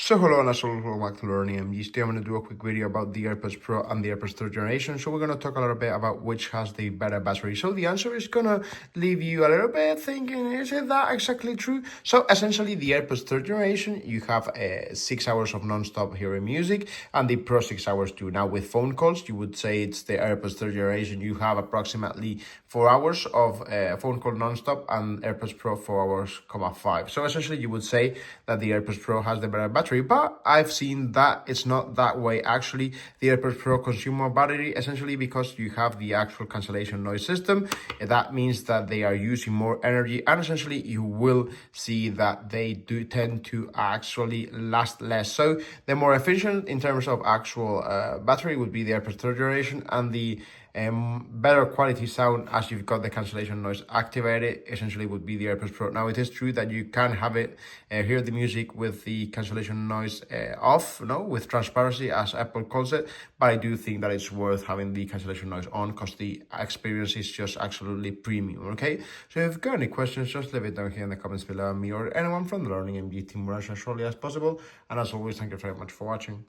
So hello and welcome back to Learning MG. Today I'm going to do a quick video about the AirPods Pro and the AirPods third generation. So we're going to talk a little bit about which has the better battery. So the answer is going to leave you a little bit thinking, is it that exactly true? So essentially the AirPods third generation, you have 6 hours of non-stop hearing music and the Pro 6 hours too. Now with phone calls, you would say it's the AirPods third generation. You have approximately 4 hours of phone call non-stop and AirPods Pro 4 hours, 5. So essentially you would say that the AirPods Pro has the better battery, but I've seen that it's not that way. Actually, the AirPods Pro consume more battery essentially because you have the actual cancellation noise system. That means that they are using more energy, and essentially you will see that they do tend to actually last less. So the more efficient in terms of actual battery would be the AirPods third generation, and the better quality sound as you've got the cancellation noise activated essentially would be the AirPods Pro. Now it is true that you can have it hear the music with the cancellation noise off, with transparency as Apple calls it, but I do think that it's worth having the cancellation noise on because the experience is just absolutely premium. Okay, so if you've got any questions, just leave it down here in the comments below. Me or anyone from the Learning MG team will answer as shortly as possible, and as always, thank you very much for watching.